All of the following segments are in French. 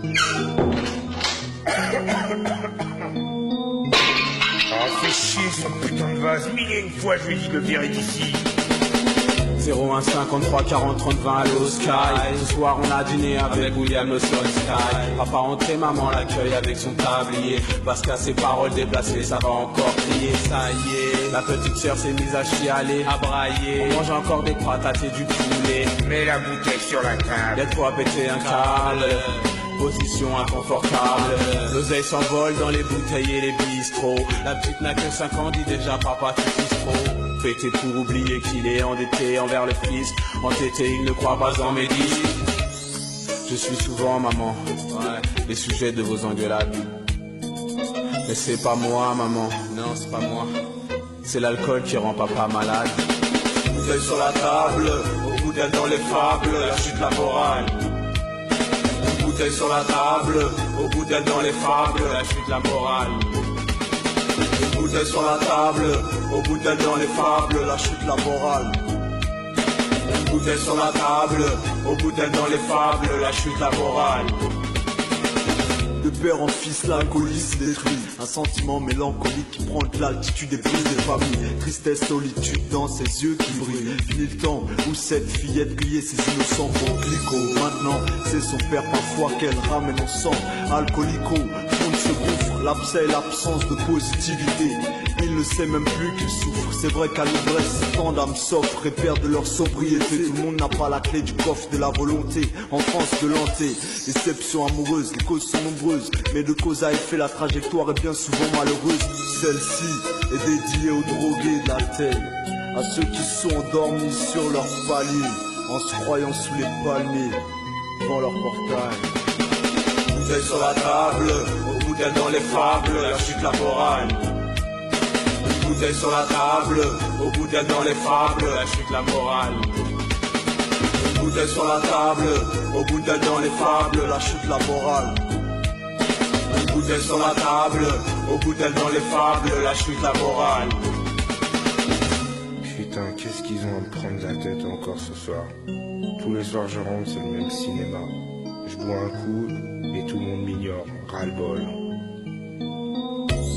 Ah, fais chier son putain de vase. Mille et une fois, je lui ai dit de le virer d'ici. 01 53 40 30 20 Allo Sky. Ce soir on a dîné avec William le Sol Sky. Papa entré, maman l'accueille avec son tablier. Parce qu'à ses paroles déplacées ça va encore crier. Ça y est, la petite sœur s'est mise à chialer, à brailler. On mange encore des patates et du poulet. Mets la bouteille sur la table. Y'a de quoi péter un câble. Position inconfortable. L'oseille s'envole dans les bouteilles et les bistrots. La petite n'a que 5 ans, dit déjà papa tu fises trop. Pété pour oublier qu'il est endetté envers le fils. Entêté, il ne croit pas en mes disques. Je suis souvent maman, les sujets de vos engueulades. Mais c'est pas moi maman, non c'est pas moi. C'est l'alcool qui rend papa malade. Bouteille sur la table, au bout d'elle dans les fables, la chute la morale. Bouteille sur la table, au bout d'elle dans les fables, la chute la morale. Bouteille sur la table, au bout d'elle dans les fables, la chute la morale. Bouteille sur la table, au bout d'elle dans les fables, la chute la morale. De père en fils, l'alcoolisme détruit. Un sentiment mélancolique qui prend de l'altitude et brise des familles. Tristesse, solitude dans ses yeux qui brillent. Fini le temps où cette fillette pliait ses innocents pour clico. Maintenant, c'est son père parfois qu'elle ramène au sang. Alcoolico, fond de ce gouffre, l'abcès et l'absence de positivité. Il ne sait même plus qu'il souffre. C'est vrai qu'à l'ivresse, tant d'âmes s'offrent et perdent leur sobriété. Tout le monde n'a pas la clé du coffre de la volonté. En France de l'anté, déception amoureuse, les causes sont nombreuses. Mais de cause à effet, la trajectoire est bien souvent malheureuse. Celle-ci est dédiée aux drogués de la terre, à ceux qui sont endormis sur leur palier, en se croyant sous les palmiers, devant leur portail. Bouteille sur la table, au bout d'elle dans les fables, la chute la morale. Bouteille sur la table, au bout d'elle dans les fables, la chute la morale. Bouteille sur la table, au bout d'elle dans les fables, la chute la morale. Bouteille sur la table, au bout d'elle dans les fables, la chute la morale. Putain, qu'est-ce qu'ils ont à me prendre la tête encore ce soir. Tous les soirs je rentre, c'est le même cinéma. Je bois un coup et tout le monde m'ignore, ras-le-bol.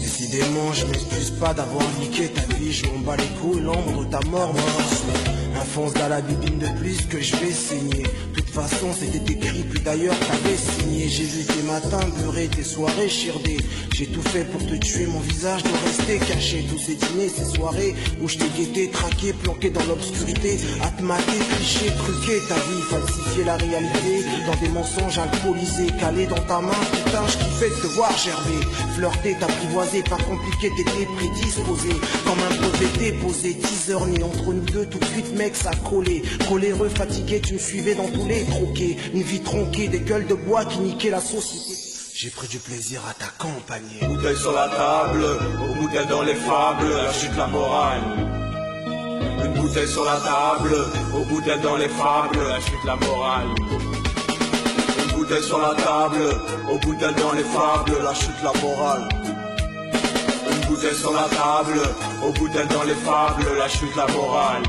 Décidément, je m'excuse pas d'avoir niqué ta vie. Je m'en bats les couilles, l'ombre de ta mort me rassure. Fonce dans la bibine de plus que je vais saigner. De toute façon c'était écrit, puis d'ailleurs t'avais signé. J'ai vu tes matins beurrer, tes soirées chirdées. J'ai tout fait pour te tuer, mon visage doit rester caché. Tous ces dîners, ces soirées où je t'ai guetté, traqué, planqué dans l'obscurité. À te mater, tricher, truquer ta vie, falsifier la réalité dans des mensonges alcoolisés, calés dans ta main. Putain, je kiffais de te voir gerber, flirter, t'apprivoiser, pas compliqué, t'étais prédisposé. Comme un brevet déposé, 10 heures né entre nous deux, tout de suite mec ça collait. Coléreux, fatigué, tu me suivais dans tous les troquets. Une vie tronquée, des gueules de bois qui niquaient la société. J'ai pris du plaisir à t'accompagner. Bouteille sur la table, au bout d'elle dans les fables, la chute la morale. Une bouteille sur la table, au bout d'elle dans les fables, la chute la morale. Une bouteille sur la table, au bout d'elle dans les fables, la chute la morale. Une bouteille sur la table, au bout d'elle dans les fables, la chute la morale.